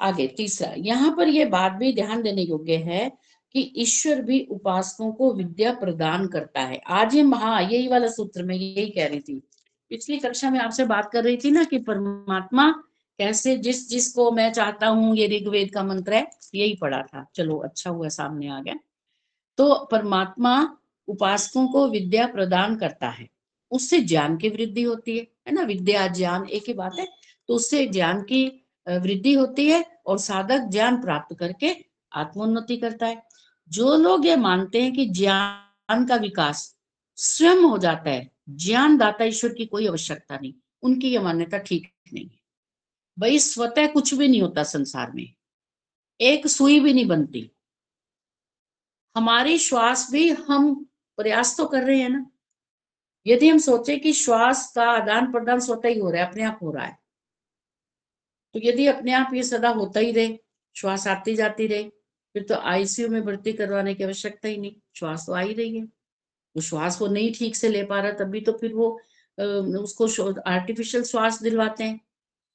आगे तीसरा, यहाँ पर यह बात भी ध्यान देने योग्य है कि ईश्वर भी उपासकों को विद्या प्रदान करता है। आज ये यही वाला सूत्र में यही कह रही थी, पिछली कक्षा में आपसे बात कर रही थी ना कि परमात्मा कैसे जिसको मैं चाहता हूँ, ये ऋग्वेद का मंत्र है, यही पढ़ा था। चलो अच्छा हुआ सामने आ गया। तो परमात्मा उपासकों को विद्या प्रदान करता है, उससे ज्ञान की वृद्धि होती है ना। विद्या ज्ञान एक ही बात है। तो उससे ज्ञान की वृद्धि होती है और साधक ज्ञान प्राप्त करके आत्मोन्नति करता है। जो लोग ये मानते हैं कि ज्ञान का विकास स्वयं हो जाता है, ज्ञान दाता ईश्वर की कोई आवश्यकता नहीं, उनकी यह मान्यता ठीक नहीं है। भाई स्वतः कुछ भी नहीं होता संसार में, एक सुई भी नहीं बनती। हमारी श्वास भी हम प्रयास तो कर रहे हैं ना। यदि हम सोचे कि श्वास का आदान प्रदान स्वतः ही हो रहा है, अपने आप हो रहा है, तो यदि अपने आप ये सदा होता ही रहे, श्वास आती जाती रहे, फिर तो आईसीयू में भर्ती करवाने की आवश्यकता ही नहीं। श्वास तो आ ही रही है, वो श्वास वो नहीं ठीक से ले पा रहा, तभी तो फिर वो उसको आर्टिफिशियल श्वास दिलवाते हैं।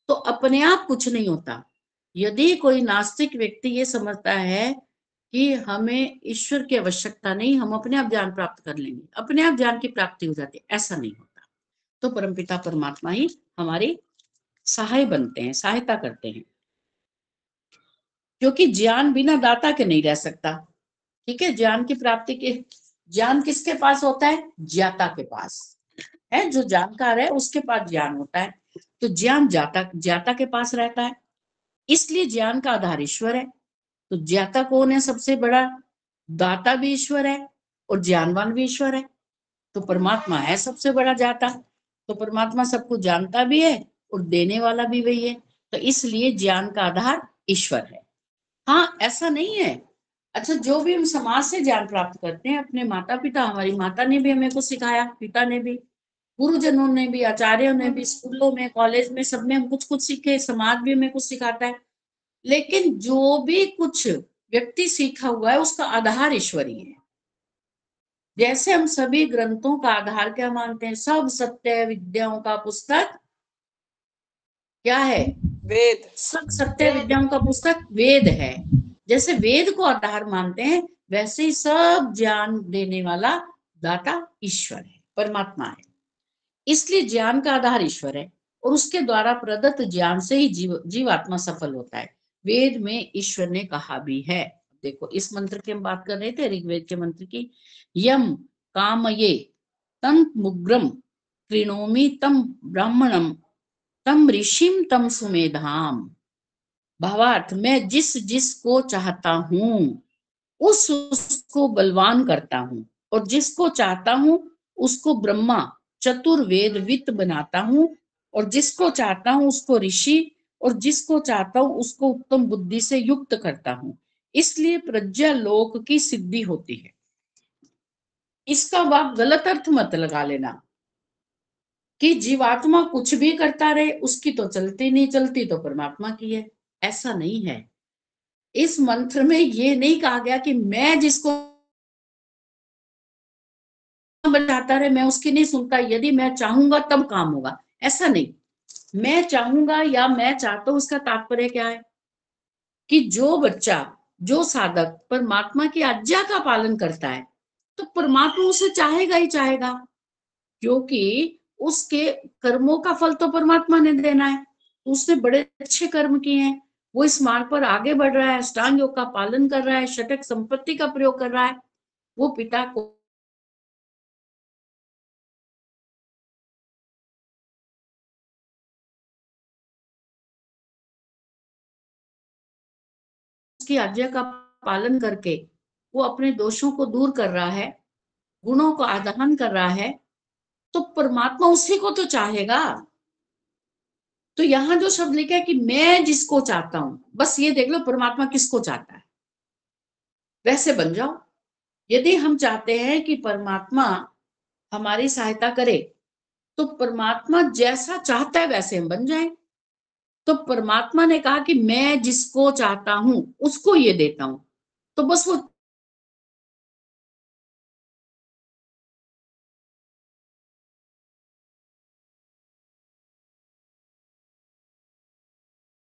तो अपने आप कुछ नहीं होता, यदि कोई नास्तिक व्यक्ति ये समझता है कि हमें ईश्वर की आवश्यकता नहीं, हम अपने आप ज्ञान प्राप्त कर लेंगे, अपने आप ज्ञान की प्राप्ति हो जाती है, ऐसा नहीं होता। तो परमपिता परमात्मा ही हमारी सहाय बनते हैं, सहायता करते हैं, क्योंकि ज्ञान बिना दाता के नहीं रह सकता। ठीक है, ज्ञान की प्राप्ति के ज्ञान किसके पास होता है? ज्ञाता के पास है, जो जानकार है उसके पास ज्ञान होता है। तो ज्ञान ज्ञाता के पास रहता है, इसलिए ज्ञान का आधार ईश्वर है। तो ज्ञाता कौन है? सबसे बड़ा दाता भी ईश्वर है और ज्ञानवान भी ईश्वर है। तो परमात्मा है सबसे बड़ा ज्ञाता। तो परमात्मा सबको जानता भी है और देने वाला भी वही है। तो इसलिए ज्ञान का आधार ईश्वर है। हाँ, ऐसा नहीं है। अच्छा, जो भी हम समाज से ज्ञान प्राप्त करते हैं, अपने माता पिता, हमारी माता ने भी हमें कुछ सिखाया, पिता ने भी, गुरुजनों ने भी, आचार्यों ने भी, स्कूलों में, कॉलेज में, सब में हम कुछ कुछ सीखे, समाज भी हमें कुछ सिखाता है। लेकिन जो भी कुछ व्यक्ति सीखा हुआ है उसका आधार ईश्वरीय है। जैसे हम सभी ग्रंथों का आधार क्या मानते हैं? सब सत्य विद्याओं का पुस्तक क्या है? वेद। सब सत्य विद्याओं का पुस्तक वेद है। जैसे वेद को आधार मानते हैं, वैसे ही सब ज्ञान देने वाला दाता ईश्वर है, परमात्मा है। इसलिए ज्ञान का आधार ईश्वर है और उसके द्वारा प्रदत्त ज्ञान से ही जीवात्मा सफल होता है। वेद में ईश्वर ने कहा भी है। देखो, इस मंत्र की हम बात कर रहे थे, ऋग्वेद के मंत्र की। यम कामये तम मुग्रम कृणोमि तम ब्राह्मणम तम ऋषिम तम सुमेधाम। भावार्थ, मैं जिस जिसको चाहता हूं उसको बलवान करता हूं, और जिसको चाहता हूं उसको ब्रह्मा चतुर्वेद वित्त बनाता हूं, और जिसको चाहता हूं उसको ऋषि, और जिसको चाहता हूं उसको उत्तम बुद्धि से युक्त करता हूं। इसलिए प्रज्ञा लोक की सिद्धि होती है। इसका आप गलत अर्थ मत लगा लेना कि जीवात्मा कुछ भी करता रहे, उसकी तो चलती नहीं, चलती तो परमात्मा की है। ऐसा नहीं है। इस मंत्र में ये नहीं कहा गया कि मैं जिसको बताता रहे, मैं उसकी नहीं सुनता, यदि मैं चाहूंगा तब काम होगा। ऐसा नहीं। मैं चाहूंगा या मैं चाहता हूं, उसका तात्पर्य क्या है कि जो बच्चा, जो साधक परमात्मा की आज्ञा का पालन करता है, तो परमात्मा उसे चाहेगा ही चाहेगा, क्योंकि उसके कर्मों का फल तो परमात्मा ने देना है। उसने बड़े अच्छे कर्म किए हैं, वो इस मार्ग पर आगे बढ़ रहा है, अष्टांग योग का पालन कर रहा है, षटक संपत्ति का प्रयोग कर रहा है, वो पिता को उसकी आज्ञा का पालन करके वो अपने दोषों को दूर कर रहा है, गुणों को आदान कर रहा है, तो परमात्मा उसी को तो चाहेगा। तो यहाँ जो शब्द लिखा है कि मैं जिसको चाहता हूं, बस ये देख लो परमात्मा किसको चाहता है, वैसे बन जाओ। यदि हम चाहते हैं कि परमात्मा हमारी सहायता करे, तो परमात्मा जैसा चाहता है वैसे हम बन जाएं। तो परमात्मा ने कहा कि मैं जिसको चाहता हूं उसको ये देता हूं, तो बस वो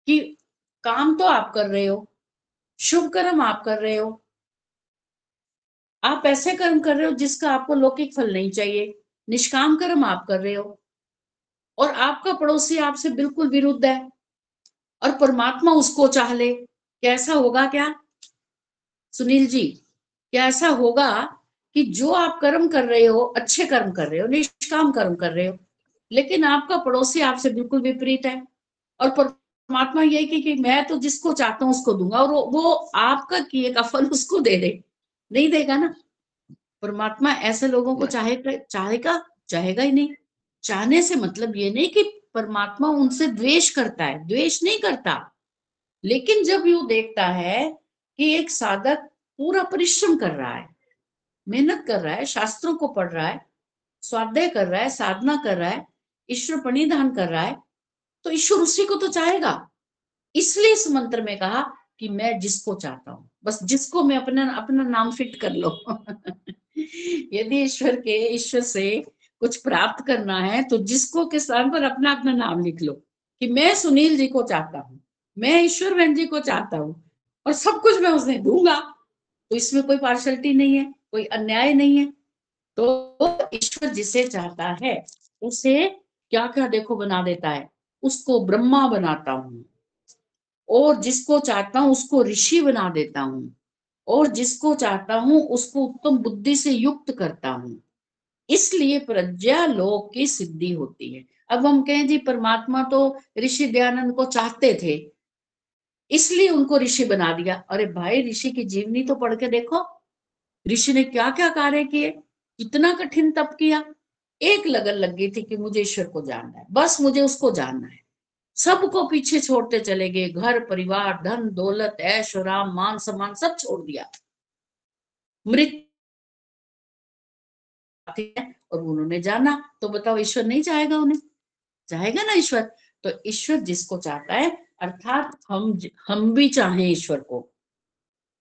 कि काम तो आप कर रहे हो, शुभ कर्म आप कर रहे हो, आप ऐसे कर्म कर रहे हो जिसका आपको लौकिक फल नहीं चाहिए, निष्काम कर्म आप कर रहे हो, और आपका पड़ोसी आपसे बिल्कुल विरुद्ध है, और परमात्मा उसको चाह ले, कैसा होगा? क्या सुनील जी, क्या ऐसा होगा कि जो आप कर्म कर रहे हो, अच्छे कर्म कर रहे हो, निष्काम कर्म कर रहे हो, लेकिन आपका पड़ोसी आपसे बिल्कुल विपरीत है, और परमात्मा यही कि मैं तो जिसको चाहता हूं उसको दूंगा, और वो आपका किए का फल उसको दे दे? नहीं देगा ना। परमात्मा ऐसे लोगों को चाहेगा? चाहेगा ही नहीं। चाहने से मतलब ये नहीं कि परमात्मा उनसे द्वेष करता है, द्वेष नहीं करता। लेकिन जब यू देखता है कि एक साधक पूरा परिश्रम कर रहा है, मेहनत कर रहा है, शास्त्रों को पढ़ रहा है, स्वाध्याय कर रहा है, साधना कर रहा है, ईश्वर प्रणिधान कर रहा है, तो ईश्वर उसी को तो चाहेगा। इसलिए इस मंत्र में कहा कि मैं जिसको चाहता हूं, बस जिसको मैं अपना अपना नाम फिट कर लो। यदि ईश्वर से कुछ प्राप्त करना है, तो जिसको के स्थान पर अपना अपना नाम लिख लो कि मैं सुनील जी को चाहता हूं। मैं ईश्वर बहन जी को चाहता हूँ और सब कुछ मैं उसे दूंगा, तो इसमें कोई पार्शलिटी नहीं है, कोई अन्याय नहीं है। तो ईश्वर जिसे चाहता है उसे क्या क्या देखो बना देता है, उसको ब्रह्मा बनाता हूँ, और जिसको चाहता हूँ उसको ऋषि बना देता हूँ, और जिसको चाहता हूँ उसको उत्तम बुद्धि से युक्त करता हूँ। इसलिए प्रज्ञा लोक की सिद्धि होती है। अब हम कहें जी परमात्मा तो ऋषि दयानंद को चाहते थे, इसलिए उनको ऋषि बना दिया। अरे भाई, ऋषि की जीवनी तो पढ़ के देखो, ऋषि ने क्या क्या कार्य किए, कितना कठिन तप किया। एक लगन लग गई थी कि मुझे ईश्वर को जानना है, बस मुझे उसको जानना है। सबको पीछे छोड़ते चले गए, घर परिवार धन दौलत ऐश आराम मान सम्मान सब छोड़ दिया। मृत्यु और उन्होंने जाना, तो बताओ ईश्वर नहीं चाहेगा उन्हें? चाहेगा ना ईश्वर। तो ईश्वर जिसको चाहता है, अर्थात हम भी चाहें ईश्वर को,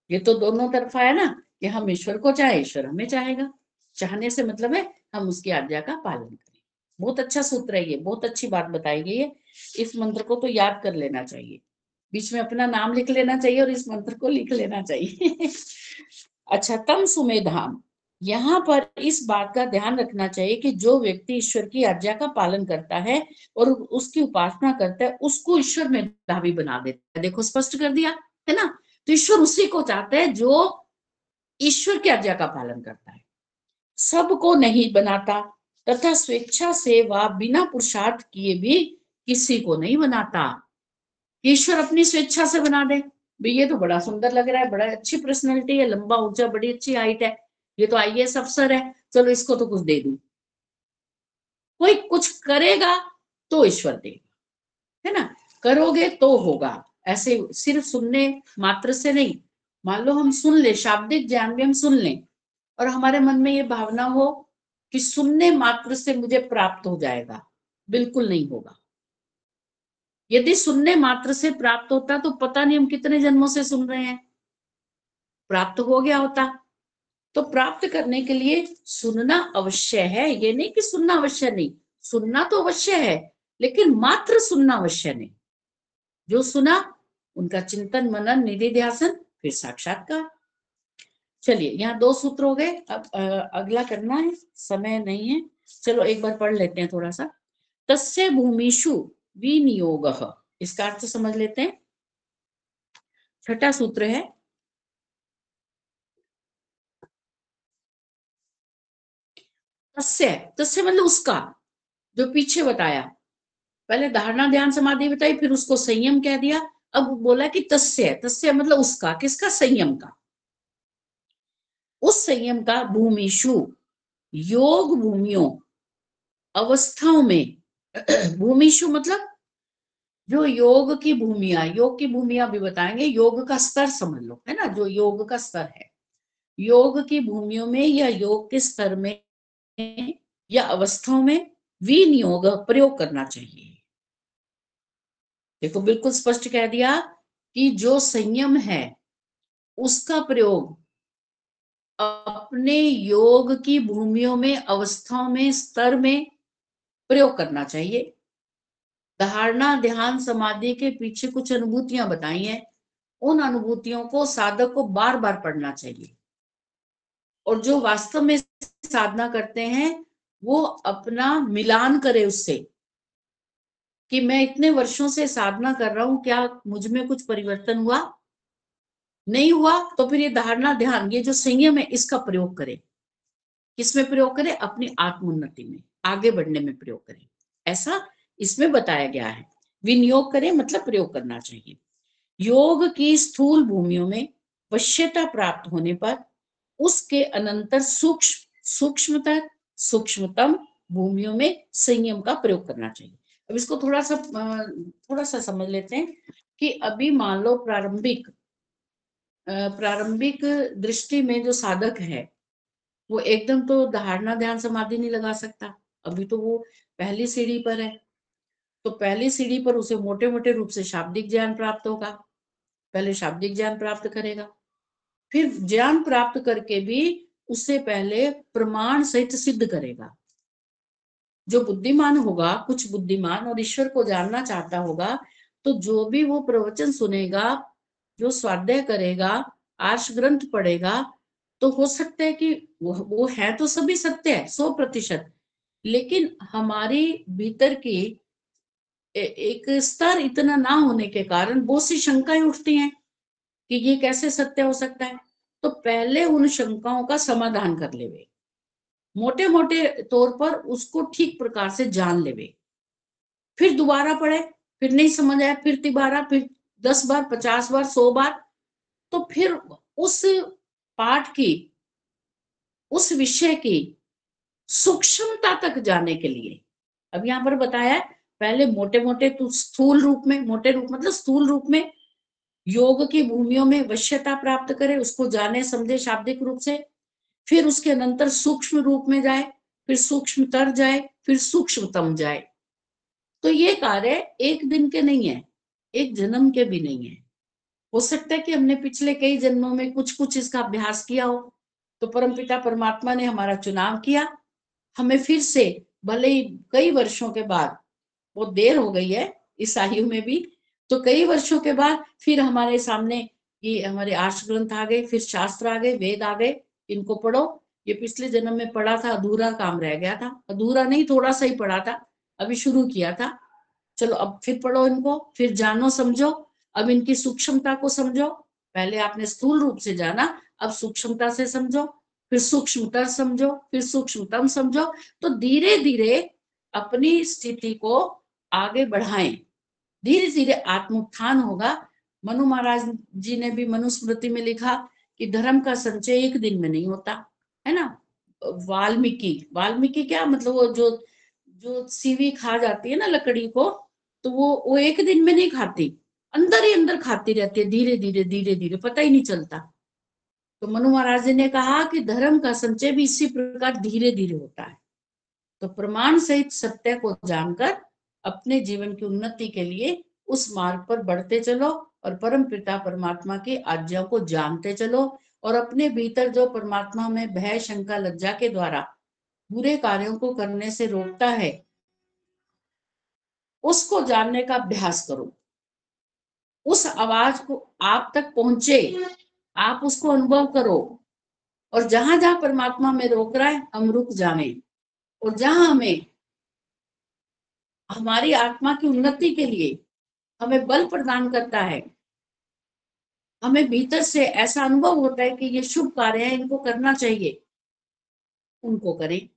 ये तो दोनों तरफा है ना, कि हम ईश्वर को चाहे, ईश्वर हमें चाहेगा। चाहने से मतलब है हम उसकी आज्ञा का पालन करें। बहुत अच्छा सूत्र है ये, बहुत अच्छी बात बताई गई है। इस मंत्र को तो याद कर लेना चाहिए, बीच में अपना नाम लिख लेना चाहिए और इस मंत्र को लिख लेना चाहिए। अच्छा, तम सुमेधाम, यहाँ पर इस बात का ध्यान रखना चाहिए कि जो व्यक्ति ईश्वर की आज्ञा का पालन करता है और उसकी उपासना करता है, उसको ईश्वर मेधावी बना देता है। देखो स्पष्ट कर दिया है ना। तो ईश्वर उसी को चाहता है जो ईश्वर की आज्ञा का पालन करता है, सबको नहीं बनाता, तथा स्वेच्छा से व बिना पुरुषार्थ किए भी किसी को नहीं बनाता। ईश्वर अपनी स्वेच्छा से बना दे। भाई ये तो बड़ा सुंदर लग रहा है, बड़ा अच्छी पर्सनैलिटी है, लंबा ऊंचा, बड़ी अच्छी हाइट है, ये तो आईएएस अफसर है, चलो इसको तो कुछ दे दूं। कोई कुछ करेगा तो ईश्वर देगा, है ना। करोगे तो होगा, ऐसे सिर्फ सुनने मात्र से नहीं। मान लो हम सुन ले, शाब्दिक ज्ञान भी हम सुन लें, और हमारे मन में ये भावना हो कि सुनने मात्र से मुझे प्राप्त हो जाएगा, बिल्कुल नहीं होगा। यदि सुनने मात्र से प्राप्त होता तो पता नहीं हम कितने जन्मों से सुन रहे हैं, प्राप्त हो गया होता। तो प्राप्त करने के लिए सुनना अवश्य है, ये नहीं कि सुनना अवश्य नहीं, सुनना तो अवश्य है, लेकिन मात्र सुनना अवश्य नहीं। जो सुना उनका चिंतन मनन निधि ध्यासन, फिर साक्षात्कार। चलिए, यहाँ 2 सूत्र हो गए। अब अगला करना है, समय नहीं है, चलो एक बार पढ़ लेते हैं थोड़ा सा। तस्य भूमिषु विनियोगः, इसका अर्थ समझ लेते हैं। छठा सूत्र है, तस्य, तस्य मतलब उसका, जो पीछे बताया, पहले धारणा ध्यान समाधि बताई, फिर उसको संयम कह दिया, अब बोला कि तस्य, तस्य मतलब उसका, किसका? संयम का। उस संयम का भूमिषु, योग भूमियों, अवस्थाओं में। भूमिषु मतलब जो योग की भूमिया, योग की भूमिया भी बताएंगे, योग का स्तर समझ लो, है ना, जो योग का स्तर है, योग की भूमियों में या योग के स्तर में या अवस्थाओं में विनियोग प्रयोग करना चाहिए। देखो बिल्कुल स्पष्ट कह दिया कि जो संयम है उसका प्रयोग अपने योग की भूमियों में, अवस्थाओं में, स्तर में प्रयोग करना चाहिए। धारणा ध्यान समाधि के पीछे कुछ अनुभूतियां बताई हैं, उन अनुभूतियों को साधक को बार बार पढ़ना चाहिए, और जो वास्तव में साधना करते हैं वो अपना मिलान करे उससे, कि मैं इतने वर्षों से साधना कर रहा हूं, क्या मुझ में कुछ परिवर्तन हुआ? नहीं हुआ तो फिर ये धारणा ध्यान, ये जो संयम है, इसका प्रयोग करें। किसमें प्रयोग करें? अपनी आत्मोन्नति में, आगे बढ़ने में प्रयोग करें, ऐसा इसमें बताया गया है। विनियोग करें मतलब प्रयोग करना चाहिए। योग की स्थूल भूमियों में वश्यता प्राप्त होने पर उसके अनंतर सूक्ष्मतर सूक्ष्मतम भूमियों में संयम का प्रयोग करना चाहिए। अब इसको थोड़ा सा समझ लेते हैं कि अभी मान लो प्रारंभिक दृष्टि में जो साधक है वो एकदम तो धारणा ध्यान समाधि नहीं लगा सकता, अभी तो वो पहली सीढ़ी पर है। तो पहली सीढ़ी पर उसे मोटे मोटे रूप से शाब्दिक ज्ञान प्राप्त होगा, पहले शाब्दिक ज्ञान प्राप्त करेगा, फिर ज्ञान प्राप्त करके भी उससे पहले प्रमाण सहित सिद्ध करेगा। जो बुद्धिमान होगा, कुछ बुद्धिमान और ईश्वर को जानना चाहता होगा, तो जो भी वो प्रवचन सुनेगा, जो स्वाध्याय करेगा, आर्ष ग्रंथ पढ़ेगा, तो हो सकता है कि वो है तो सभी सत्य है 100%, लेकिन हमारी भीतर की एक स्तर इतना ना होने के कारण बहुत सी शंकाएं उठती हैं कि ये कैसे सत्य हो सकता है। तो पहले उन शंकाओं का समाधान कर लेवे, मोटे मोटे तौर पर उसको ठीक प्रकार से जान लेवे, फिर दोबारा पढ़े, फिर नहीं समझ आया, फिर तिबारा, फिर 10 बार, 50 बार, 100 बार, तो फिर उस पाठ की, उस विषय की सूक्ष्मता तक जाने के लिए, अब यहाँ पर बताया है, पहले मोटे मोटे तो स्थूल रूप में, मोटे रूप मतलब स्थूल रूप में योग की भूमियों में वश्यता प्राप्त करे, उसको जाने समझे शाब्दिक रूप से, फिर उसके अनंतर सूक्ष्म रूप में जाए, फिर सूक्ष्मतर जाए, फिर सूक्ष्मतम जाए। तो ये कार्य एक दिन के नहीं है, एक जन्म के भी नहीं है। हो सकता है कि हमने पिछले कई जन्मों में कुछ कुछ इसका अभ्यास किया हो, तो परमपिता परमात्मा ने हमारा चुनाव किया, हमें फिर से, भले ही कई वर्षों के बाद, बहुत देर हो गई है इस आयु में भी, तो कई वर्षों के बाद फिर हमारे सामने ये हमारे आर्ष ग्रंथ आ गए, फिर शास्त्र आ गए, वेद आ गए, इनको पढ़ो। ये पिछले जन्म में पढ़ा था, अधूरा काम रह गया था, अधूरा नहीं, थोड़ा सा ही पढ़ा था, अभी शुरू किया था, चलो अब फिर पढ़ो इनको, फिर जानो समझो, अब इनकी सूक्ष्मता को समझो। पहले आपने स्थूल रूप से जाना, अब सूक्ष्मता से समझो, फिर सूक्ष्मतर समझो, फिर सूक्ष्मतम समझो। तो धीरे धीरे अपनी स्थिति को आगे बढ़ाएं, धीरे धीरे आत्मोत्थान होगा। मनु महाराज जी ने भी मनुस्मृति में लिखा कि धर्म का संचय एक दिन में नहीं होता, है ना। वाल्मीकि, वाल्मीकि क्या मतलब, वो जो जो सीवी खा जाती है ना लकड़ी को, तो वो एक दिन में नहीं खाती, अंदर ही अंदर खाती रहती है, धीरे धीरे धीरे धीरे, पता ही नहीं चलता। तो मनु महाराज जी ने कहा कि धर्म का संचय भी इसी प्रकार धीरे धीरे होता है। तो प्रमाण सहित सत्य को जानकर अपने जीवन की उन्नति के लिए उस मार्ग पर बढ़ते चलो, और परम पिता परमात्मा की आज्ञा को जानते चलो, और अपने भीतर जो परमात्मा में भय, शंका, लज्जा के द्वारा बुरे कार्यों को करने से रोकता है, उसको जानने का अभ्यास करो। उस आवाज को आप तक पहुंचे, आप उसको अनुभव करो, और जहां जहां परमात्मा में रोक रहा है हम रुक जावे, और जहां हमें हमारी आत्मा की उन्नति के लिए हमें बल प्रदान करता है, हमें भीतर से ऐसा अनुभव होता है कि ये शुभ कार्य है, इनको करना चाहिए, उनको करें।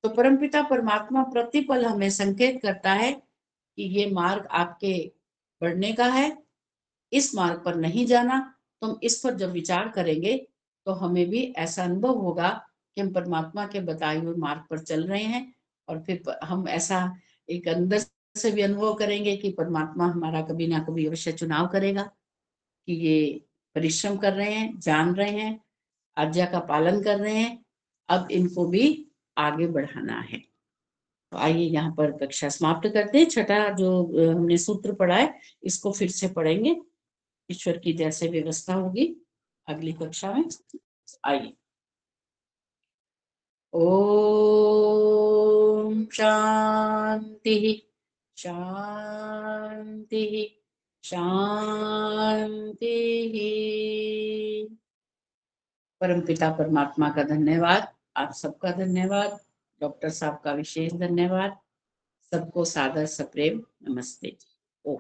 तो परमपिता परमात्मा प्रतिपल हमें संकेत करता है कि ये मार्ग आपके बढ़ने का है, इस मार्ग पर नहीं जाना। तो हम इस पर जब विचार करेंगे तो हमें भी ऐसा अनुभव होगा कि हम परमात्मा के बताए हुए मार्ग पर चल रहे हैं, और फिर हम ऐसा एक अंदर से भी अनुभव करेंगे कि परमात्मा हमारा कभी ना कभी अवश्य चुनाव करेगा, कि ये परिश्रम कर रहे हैं, जान रहे हैं, आज्ञा का पालन कर रहे हैं, अब इनको भी आगे बढ़ाना है। तो आइए यहाँ पर कक्षा समाप्त करते हैं। छठा जो हमने सूत्र पढ़ा है, इसको फिर से पढ़ेंगे, ईश्वर की जैसे व्यवस्था होगी अगली कक्षा में। आइए। ओम शांति शांति शांति। परमपिता परमात्मा का धन्यवाद, आप सबका धन्यवाद, डॉक्टर साहब का विशेष धन्यवाद, सबको सादर सप्रेम नमस्ते। ओ